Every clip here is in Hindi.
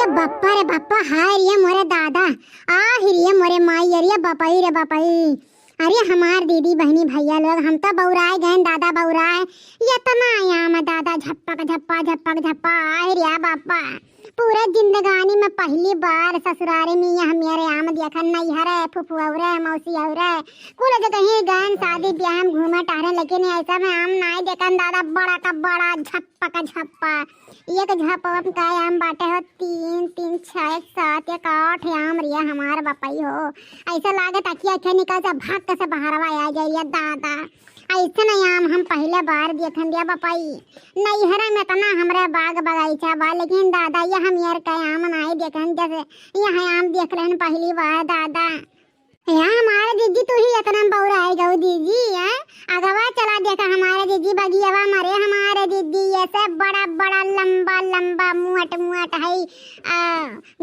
रे बाप्पा हाय रे मोरे दादा रे मोरे माई अरे रे बापाई अरे हमार दीदी बहनी भैया लोग हम तो बौराए गए दादा बौराए इतना आयाम दादा झप्पक झप्पा झप्पक झप्पा रे बाप्पा पूरा जिंदगानी में पहली बार ससुरारे में यह मेरे आम देखा नैहर है फुफू और मौसी और कुल जगह गए शादी ब्याह में घूमे टहरे लेकिन ऐसा में आम ना देखा दादा बड़ा का बड़ा झप्पा का झप्पा एक झप्पा का आम बाटे हो 3 3 6 7 1 8 आम रिया हमारे बापाई हो ऐसा लागत अखिया अखिया निकल से भाग से बाहर आ जाइए दादा ऐसे नहीं आम हम पहले बार देखन दिया बापाई नैहरा में तना हमारे बाग बगीचा बा लेकिन दादा ये हम यार का आम नहीं देखन जैसे यहाँ आम देख रहे हैं पहली बार दादा यहाँ हमारे दीदी तू ही इतना बौरा है गौ दीदी है अगवा चला देखा हमारे दीदी बगियावा मरे हमारे दीदी ऐसे बड़ा बड़ा लंबा लंबा मुहट मुहट है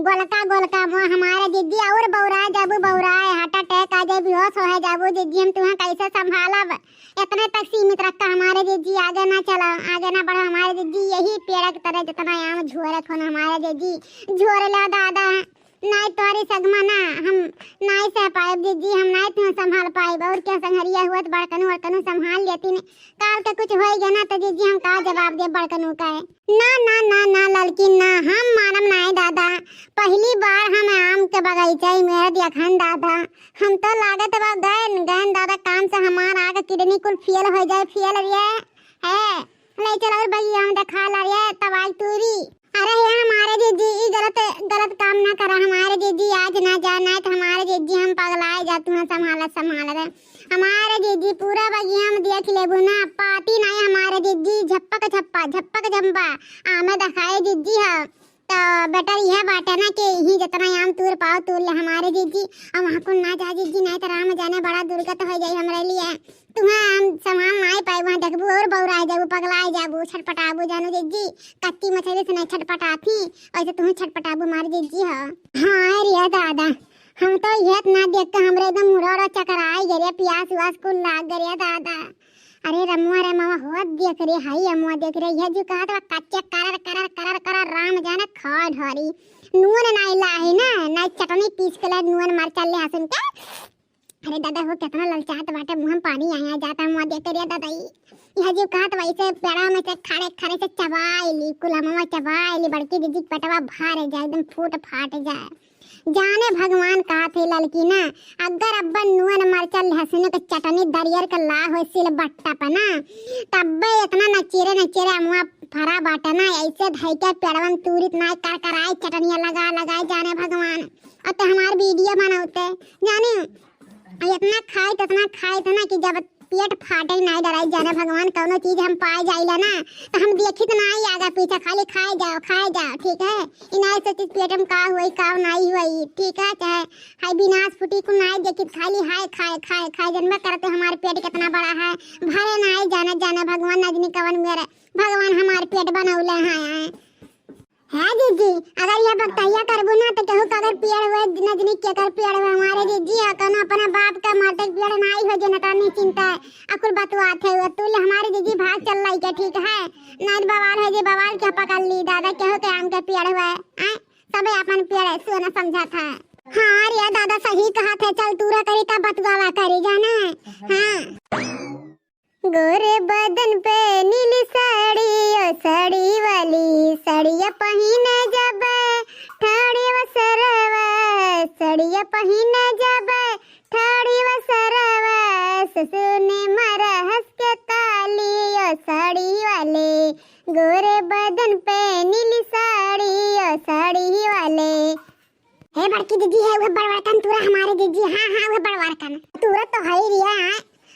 गोलका गोलका मुँह हमारे दीदी और बौरा जाबू बौरा है हार्ट अटैक आ जाए बेहोश हो जाबू दीदी हम तुम्हें कैसे संभालब इतने तक सीमित रखा हमारे दीदी आगे ना चला आगे ना बढ़ा हमारे दीदी यही पेड़ की तरह जितना यहाँ झोरे खोन हमारे दीदी झोरे ला दादा नहीं तोरी सगमा ना हम नहीं सह पाए दीदी हम नहीं तुम्हें संभाल पाए और क्या संहरिया हुआ तो बड़कनू संभाल लेती ने काल के कुछ हो गया ना तो दीदी हम का जवाब दे बड़कनू का है ना ना ना ना लड़की ना हम मानम नहीं दादा पहली बार हम आम के बगीचा मेरे देखन दादा हम तो लागत बा गए गए दादा काम से हमारा आगे किडनी कुल फेल हो जाए फेल रे है ले चल और भाई हम दिखा ला रे तवाई तूरी अरे ये हमारे दीदी गलत काम ना करा हमारे दीदी आज ना जाना है तो हमारे दीदी हम पगलाए जा तुम्हें संभाल रहे हमारे दीदी पूरा बगिया में देख लेबू ना पाती नहीं हमारे दीदी झप्पक झप्पा झप्पक झम्पा आमे दिखाए दीदी है तो बेटर यह बात है ना कि ही जितना आम तूर पाओ तूर ले हमारे दीदी और वहाँ को ना जा दीदी नहीं तो राम जाने बड़ा दुर्गत हो जाए हमारे लिए तुम्हें हम सामान नहीं पाए वहाँ देखबू और बौराए जाबू पगलाए जाबू छटपटाबू जानो दीदी कच्ची मछली से नहीं छटपटाती वैसे तुम्हें छटपटाबू हमारी दीदी है हाँ रिया दादा हम तो यह ना देख के हमरे एकदम मुड़ा चक्कर आई गए प्यास व्यास को लाग गए दादा अरे रमुआ रे मामा हो देख रे हाई अमुआ देख रे यह जो कहा था कच्चे करर राम जाने खा ढोरी नून नहीं लाही ना चटनी पीस के ला नून मरचा ले हसन के अरे दादा हो कितना ललचात बाटे मुंह में पानी आया जाता मुआ देख रे दादा यह जो कहा था वैसे पेड़ा में से खड़े से चबाइली कुलमवा चबाइली बड़की दीदी पटवा भार जाए एकदम फूट फाट जाए जाने भगवान कहा थे लड़की ना अगर अब्बा नून मरचा लहसुन के चटनी दरियर के ला हो सिल बट्टा पर ना तब्बे इतना नचेरे अमुआ फरा बाटा ना ऐसे धैके पेड़वन तूरित ना कर आए चटनियाँ लगाए जाने भगवान और तो हमारे वीडियो बनाते जाने इतना खाए तो ना कि जब पेट फाटे नहीं डराई जाने भगवान कोनो चीज हम पाए जाइला ना तो हम देखी तो नहीं आगा पीछे खाली खाए जाओ ठीक है इना ऐसे चीज पेट में का हुई का नहीं हुई ठीक है चाहे हाय विनाश फुटी को नहीं देखी खाली हाय खाए जन्म करते हमारे पेट कितना बड़ा है भरे नहीं जाने भगवान नजनी कवन मेरे भगवान हमारे पेट बनौले हैं है दीदी अगर यह बक्तैया करबू ना तो कहू अगर पेड़ हुए नजनी के कर पेड़ हुए हमारे दीदी कनो अपना बाप का मरते पेड़ नहीं हो जे नता नहीं चिंता अकुल बतवात है तू हमारे दीदी भाग चल रही के ठीक है नहीं बवाल है जे बवाल क्या पकड़ ली दादा कहू के आम के पेड़ हुए सबे अपन पेड़ सोना समझा था हाँ रे दादा सही कहा था चल तूरा करी तब बतवावा करी जाना हाँ गोरे बदन पे नीली साड़ी ओ साड़ी वाली साड़िया पहने जब ठाड़ी वसरवा साड़िया पहने जब ठाड़ी वसरवा ससुने मारा हंस के ताली ओ साड़ी वाले गोरे बदन पे नीली साड़ी ओ साड़ी वाले हे बड़की दीदी है वो बड़वारकन तूरा हमारे दीदी हाँ वो बड़वारकन तूरा तो है रिया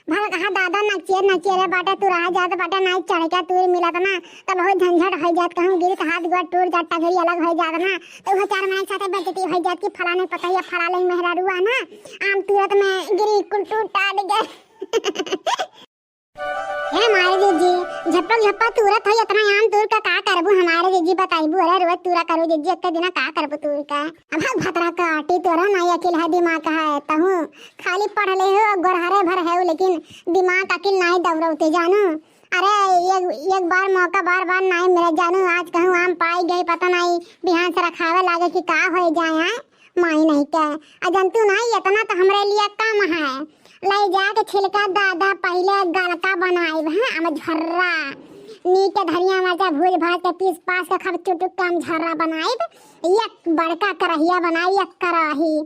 भल कहा दादा नचे रे बाटा तू रहा जात बाटा नहीं चढ़ के तू मिला था ना तब बहुत झंझट हो जात कहूं गिर तो हाथ गोड़ टूट जात टगरी अलग हो जात ना तो वो 4 महीने साथे बेइज्जती हो जात कि फला नहीं पता है फला ले मेहरा रुआ ना आम तुरंत में गिरी कुल टूट टाट गए हे हमारे दीदी झप्पा तुरंत है इतना आम तूर का करबू हमारे दीदी बताइबू अरे रोज तूरा करू दीदी एक दिन का करबू तूर का अब भतरा का आटी तोरा नहीं अकेल है दिमाग का है तहु खाली पढ़ ले हो गोरहरे भर है लेकिन दिमाग अकेल नहीं दौड़ते जानो अरे एक एक बार मौका बार बार नहीं मिले जानू, आज कहूँ आम पाई गई पता नहीं बिहान से रखावे लागे कि का हो जाए माई नहीं के अजंतु नहीं इतना तो हमरे लिए कम है। ले जाके छिलका दादा पहले गलका बनाई है हम झर्रा नीचे धनिया मरचा भूज भाज के पीस पास के खब चुटुक के हम झर्रा बनाई, एक बड़का करहिया बनाई एक कराही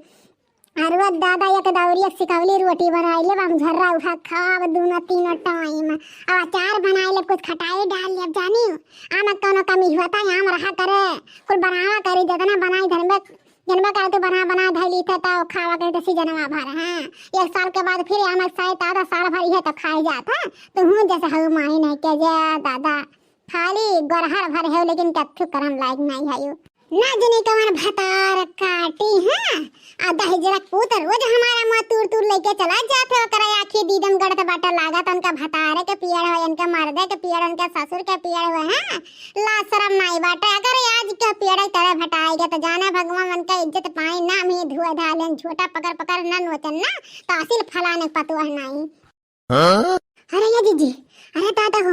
और वो दादा एक दौरी एक सिकवली रोटी बनाई ले हम झर्रा उठा खाब दोनों तीनों टाइम और अचार बनाई ले कुछ खटाई डाल ले जानी आम कोनो कमी होता है आम रहा करे कुछ बनावा करी जितना बनाई धर्म जनबा कर तो बना धैली थे तो खावा करे तो सीजनवा भर है। एक साल के बाद फिर आम शायद आधा साल भर है तो खाई जाता तो हूँ जैसे हूँ माही नहीं के जा दादा खाली गरहर भर है लेकिन कथु करम लायक नहीं है ना जने कमर भतार काटी है आ दहजरा पूत रोज हमारा मुंह तूर तूर लेके चला जाते ओकरा आखी दीदम गड़त बाटा लागत उनका भतारे के पियड़ हो इनका मर्दे के पियड़ उनका ससुर के पियड़ हो है ला शरम नहीं बाटा अगर आज के पियड़ तरह भटाएगा तो जाने भगवान उनका इज्जत पाए ना मी धुआ धालन छोटा पकड़ पकड़ ना नोचन ना तासिल फलाने पतवा नहीं। अरे ये जीजी अरे दादा हो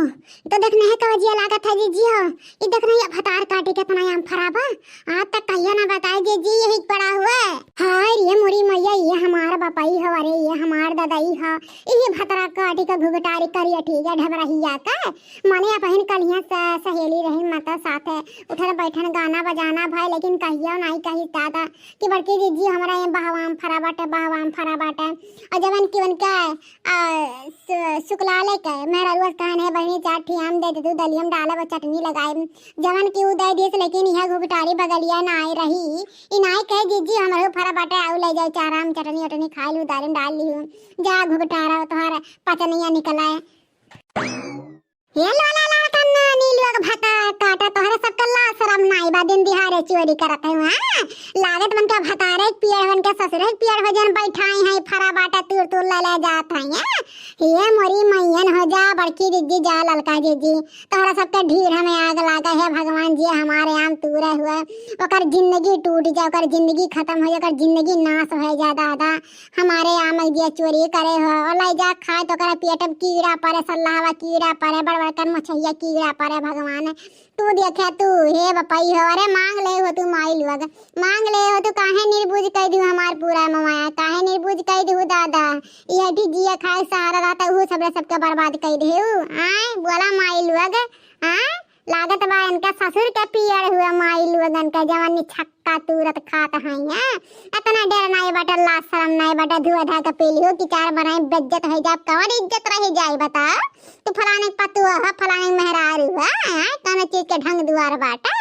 तो देखने है कवजिया लागत है जीजी हो ये देखने ये भतार काटे कितना आम फराबा आज तक कहिया ना बताए जीजी यही पड़ा हुआ हाय ये मोरी मैया ये हमारा बापाई हो अरे ये हमार दादाई हो ये भतार काटे का घुघटारी करिया ठीक है ढबरहिया का माने बहन कलिया सहेली रही माता साथ है उठन बैठन गाना बजाना भाई लेकिन कहिया नहीं कही दादा कि बड़की जीजी हमारा ये बहवाम फराबाटा और जवन की उनका शुक्लालय का मेरा रोज कहन है बहनी चार ठी आम दे दे दलियम डाला चटनी लगाए जवन की उदय दिस लेकिन यह घुघटारी बगलिया ना आई रही इनाई कहे जीजी हमारे फरा बाटे आउ ले जाओ चार आम चटनी वटनी खा लू दालिम डाल ली जा घुघटारा तोहरा पचनिया निकला ये लोला ला कन्ना नी लोग भता काटा तोहरा सब कल्ला शरम नाई बा दिन दिहाड़े चोरी करत है लागत मन का भतारे पियर बन के ससुरे पियर हो जन बैठाई है फरा बाटा तूर तूर ले जात है ये मोरी मैयन हो जा बड़की जीजी जा ललका जीजी तोहरा सबके ढीर हमें आग लागा है भगवान जी हमारे आम तूरे हुए ओकर जिंदगी टूट जा ओकर जिंदगी खत्म हो जा ओकर जिंदगी नाश हो जा दादा हमारे आम जी चोरी करे हो ले जा खाए तो ओकर पेट में कीड़ा पड़े सल्लावा कीड़ा पड़े बड़ बड़ मछैया कीड़ा पड़े भगवान तू देखे तू हे बपाई हो अरे मांग ले हो तू माई लोग मांग ले हो तू काहे निर्बुझ कह दू हमार पूरा ममाया काहे निर्बुझ कह दू दादा ये भी जिया खाए सहारा रहता वो सबके बर्बाद कर दे आए बोला माई लोग आए लागत बा इनका ससुर के पियर हुआ माई लोगन का जवानी छक्का तुरत खात है इतना डर नहीं बटा ला शरम नहीं बटा धुआ धा के पीली हो कि चार बनाए बेइज्जत है जाब कवर इज्जत रह जाए बता तू फलाने पतुआ है फलाने मेहरारू है कौन चीज के ढंग दुआर बाटा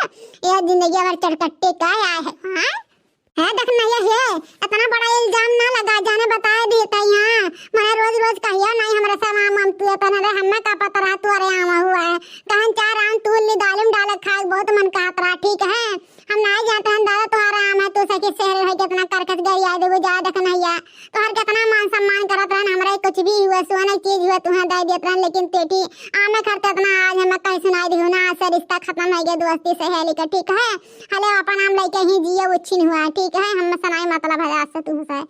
यह जिंदगी अगर चटकट्टे का है देखना ये है इतना बड़ा इल्जाम ना लगा जाने बताए देता यहाँ मैं रोज रोज कहिया नहीं हमारा सब आम तू तना रे हमें का पता रहा तू अरे आम हुआ है कहन चार आम तू ले दालम डाल खा बहुत मन कहत रहा ठीक है हम नहीं जाते हैं दादा तुम्हारा आम है तू सके शहर है कितना करकस गई आ देबो जा देखना या तोहर कितना मान सम्मान करत रहन हमरा कुछ भी हुआ सोना चीज हुआ तुहा दे देत रहन लेकिन तेटी आम करते इतना आज हम कैसे नहीं दिहु ना से रिश्ता खत्म हो गया दोस्ती सहेली का ठीक है हले अपन आम लेके ही जियो उछिन हुआ ठीक है हम सनाई मतलब है आज से तुम से